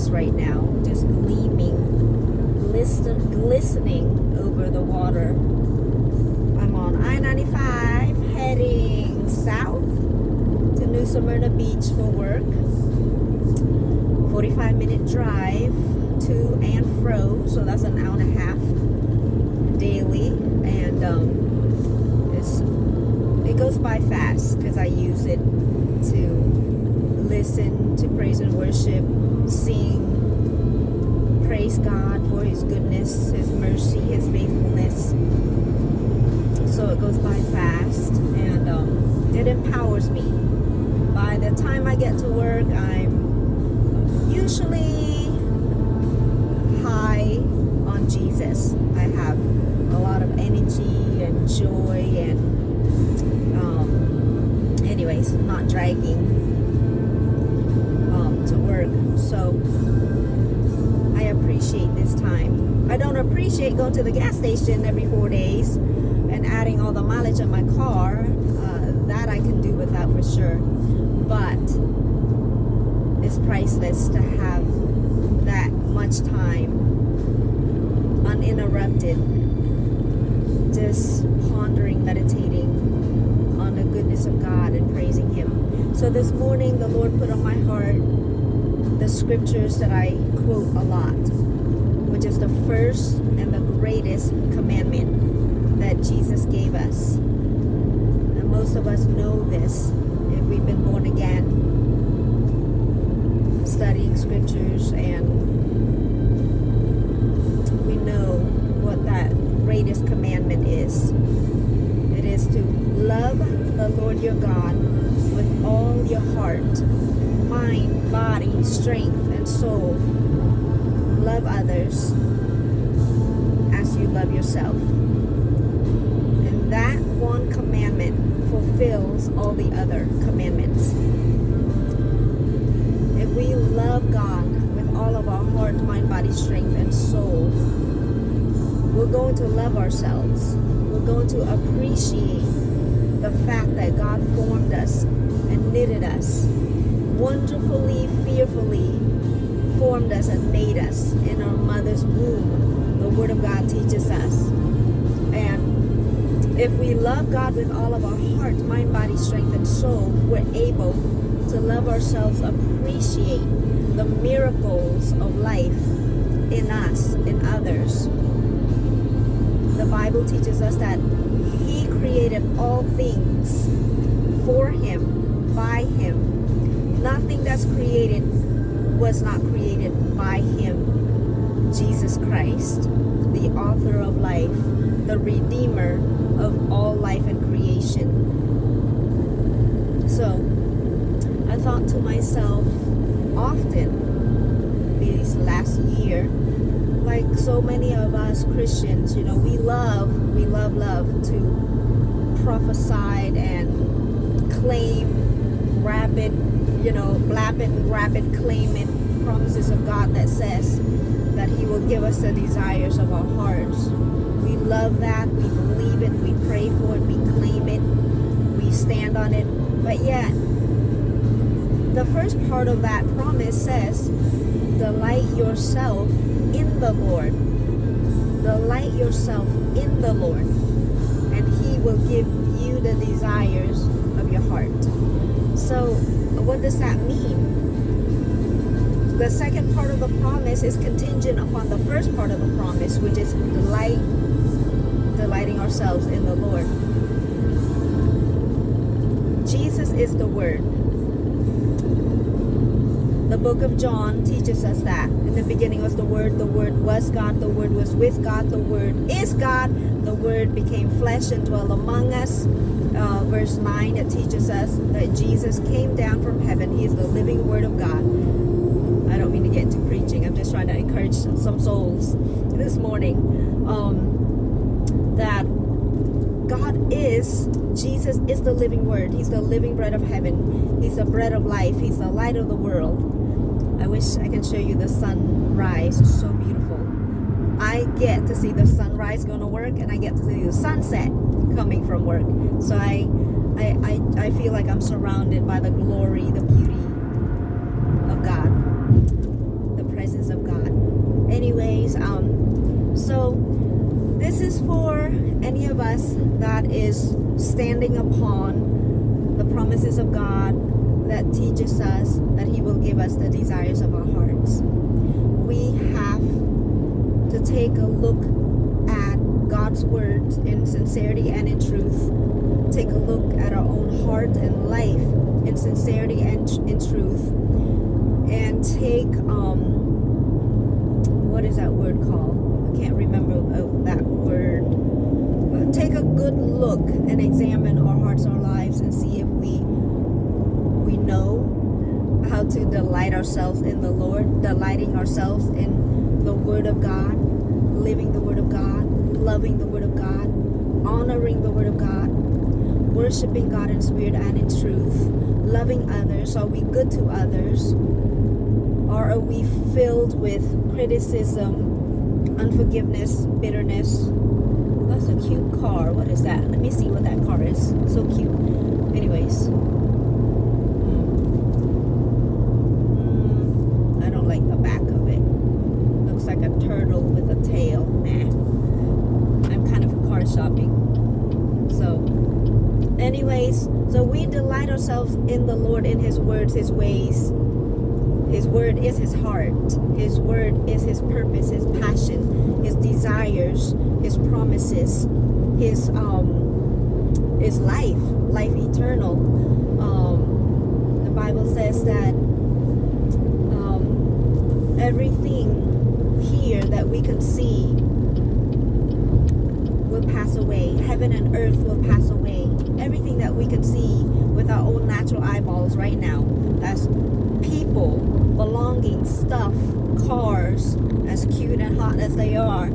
this right now, just gleaming, glistening over the water. I'm on I-95 heading south to New Smyrna Beach for work. 45-minute drive to and fro, so that's an hour and a half daily, and it goes by fast because I use it to listen to praise and worship, sing, praise God for His goodness, His mercy, His faithfulness. So it goes by fast, and it empowers me. By the time I get to work, I'm usually high on Jesus. I have a lot of energy and joy, and anyways, not dragging to work. So I appreciate this time. I don't appreciate going to the gas station every 4 days and adding all the mileage on my car. That I can do without for sure, but it's priceless to have that much time uninterrupted, just pondering, meditating on the goodness of God and praising Him. So this morning the Lord put on my heart the scriptures that I quote a lot, which is the first and the greatest commandment that Jesus gave us. And most of us know this if we've been born again, studying scriptures, and we know what that greatest commandment is. It is to love the Lord your God with all your heart, mind, body, strength, and soul. Love others as you love yourself. And that one commandment fulfills all the other commandments. If we love God with all of our heart, mind, body, strength, and soul, we're going to love ourselves. We're going to appreciate the fact that God formed us and knitted us, wonderfully, fearfully formed us and made us in our mother's womb. The Word of God teaches us. And if we love God with all of our heart, mind, body, strength, and soul, we're able to love ourselves, appreciate the miracles of life in us, in others. The Bible teaches us that He created all things for Him, by Him. Nothing that's created was not created by Him. Jesus Christ, the author of life, the Redeemer of all life and creation. So, I thought to myself often this last year, like so many of us Christians, we love to prophesy and claim rapid, claiming promises of God that says that He will give us the desires of our hearts. We love that, we believe it, we pray for it, we claim it, we stand on it. But yet, the first part of that promise says, delight yourself in the Lord. Delight yourself in the Lord, and He will give you the desires of your heart. So, what does that mean? The second part of the promise is contingent upon the first part of the promise, which is delighting ourselves in the Lord. Jesus is the Word. The book of John teaches us that. In the beginning was the Word was God, the Word was with God, the Word is God, the Word became flesh and dwelt among us. Verse 9, it teaches us that Jesus came down from heaven. He is the living Word of God. I don't mean to get into preaching. I'm just trying to encourage some souls this morning. That Jesus is the living Word. He's the living bread of heaven. He's the bread of life. He's the light of the world. I wish I can show you the sunrise. It's so beautiful. I get to see the sunrise going to work, and I get to see the sunset coming from work. So I feel like I'm surrounded by the glory, the beauty of God, the anyways, so this is for any of us that is standing upon the promises of God that teaches us that He will give us the desires of our hearts. We have to take a look at God's words in sincerity and in truth. Take a look at our own heart and life in sincerity and in truth. And take, what is that word called? I can't remember that word. Take a good look and examine our hearts, our lives, and see if we know how to delight ourselves in the Lord, delighting ourselves in the Word of God, living the Word of God, loving the Word of God, honoring the Word of God, worshiping God in spirit and in truth, loving others. Are we good to others? Or are we filled with criticism, unforgiveness, bitterness? That's a cute car. What is that? Let me see what that car is. So cute. Anyways. I don't like the back of it. Looks like a turtle with a tail. Nah. I'm kind of car shopping. So, anyways. So we delight ourselves in the Lord, in His words, His ways. His word is His heart. His word is His purpose, His passion, His desires, His promises, His life eternal. The Bible says that everything here that we can see will pass away. Heaven and earth will pass away. Everything that we can see with our own natural eyeballs right now, that's people, belongings, stuff, cars, as cute and hot as they are,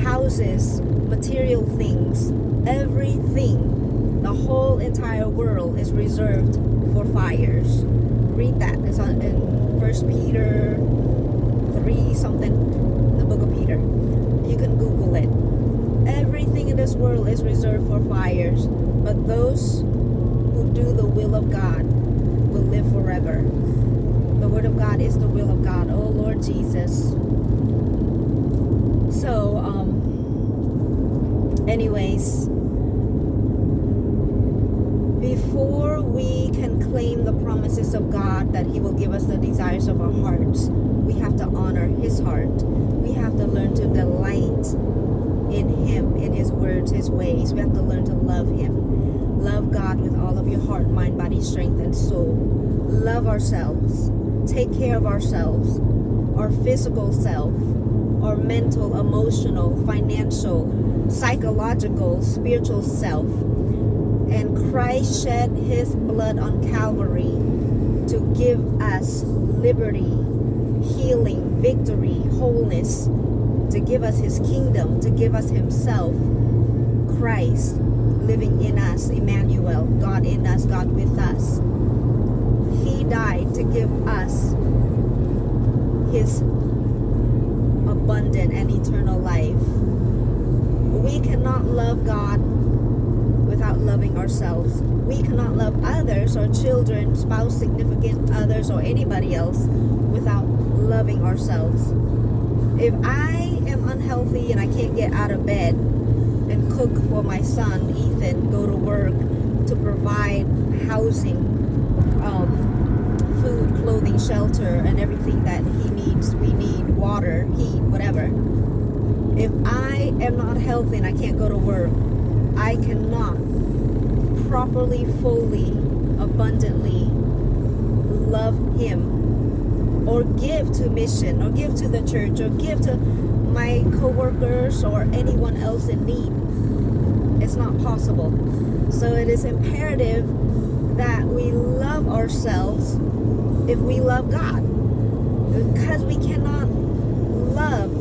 houses, material things, everything, the whole entire world is reserved for fires. Read that. It's in 1 Peter 3 something, the book of Peter. You can Google it. Everything in this world is reserved for fires, but those who do the will of God will live forever. The Word of God is the will of God. Oh, Lord Jesus. So, anyways, before we can claim the promises of God that He will give us the desires of our hearts, we have to honor His heart. We have to learn to delight in Him, in His words, His ways. We have to learn to love Him. Love God with all of your heart, mind, body, strength, and soul. Love ourselves. Take care of ourselves, our physical self, our mental, emotional, financial, psychological, spiritual self. And Christ shed His blood on Calvary to give us liberty, healing, victory, wholeness, to give us His kingdom, to give us Himself, Christ living in us, Emmanuel, God in us, God with us. He died to give us His abundant and eternal life. We cannot love God without loving ourselves. We cannot love others, our children, spouse, significant others, or anybody else without loving ourselves. If I am unhealthy and I can't get out of bed and cook for my son, Ethan, go to work to provide housing, food, clothing, shelter, and everything that he needs, we need, water, heat, whatever. If I am not healthy and I can't go to work, I cannot properly, fully, abundantly love Him, or give to mission, or give to the church, or give to my co-workers or anyone else in need. It's not possible. So it is imperative that we love ourselves if we love God, because we cannot love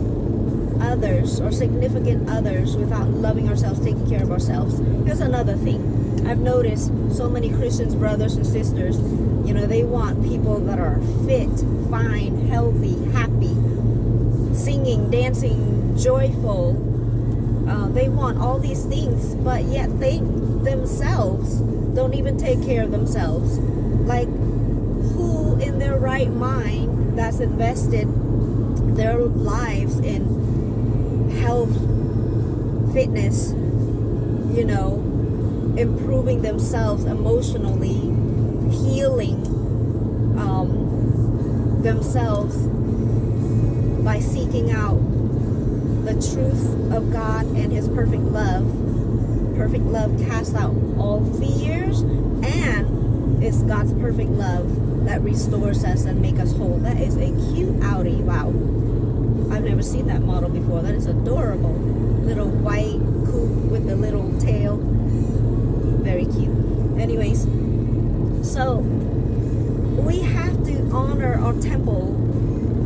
others or significant others without loving ourselves, taking care of ourselves. Here's another thing. I've noticed so many Christians, brothers and sisters, they want people that are fit, fine, healthy, happy, singing, dancing, joyful. They want all these things, but yet they themselves don't even take care of themselves. Like, who in their right mind that's invested their lives in health, fitness, you know, improving themselves emotionally, healing themselves by seeking out the truth of God and His perfect love. Perfect love casts out all fears, and it's God's perfect love that restores us and makes us whole. That is a cute Audi. Wow. I've never seen that model before. That is adorable. Little white coupe with the little tail. Very cute. Anyways, so we have to honor our temple,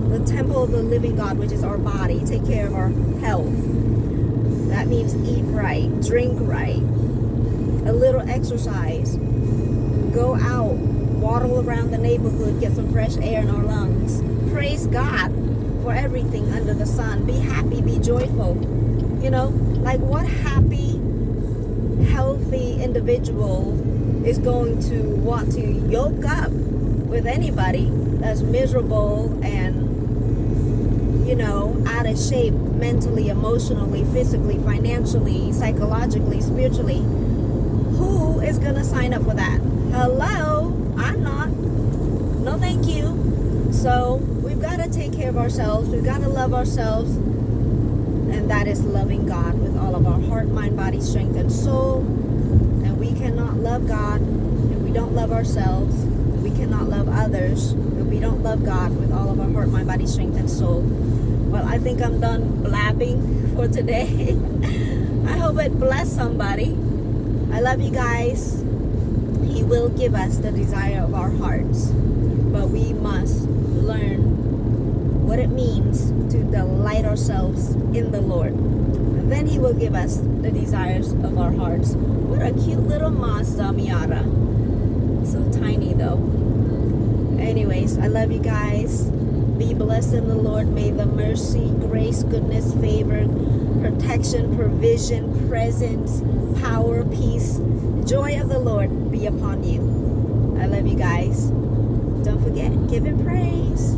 the temple of the living God, which is our body. Take care of our health. That means eat right, drink right, a little exercise, go out, waddle around the neighborhood, get some fresh air in our lungs. Praise God for everything under the sun. Be happy, be joyful. You know, like what happy, healthy individual is going to want to yoke up with anybody that's miserable and, you know, out of shape mentally, emotionally, physically, financially, psychologically, spiritually? Who is going to sign up for that? Hello? I'm not. No, thank you. So we've got to take care of ourselves. We've got to love ourselves. And that is loving God with all of our heart, mind, body, strength, and soul. And we cannot love God if we don't love ourselves. We cannot love others if we don't love God with all of our heart, mind, body, strength, and soul. Well, I think I'm done blabbing for today. I hope it blessed somebody. I love you guys. He will give us the desire of our hearts. But we must learn what it means to delight ourselves in the Lord. And then He will give us the desires of our hearts. What a cute little Mazda Miata. So tiny though. Anyways, I love you guys. Be blessed in the Lord. May the mercy, grace, goodness, favor, protection, provision, presence, power, peace, joy of the Lord be upon you. I love you guys. Don't forget, give Him praise.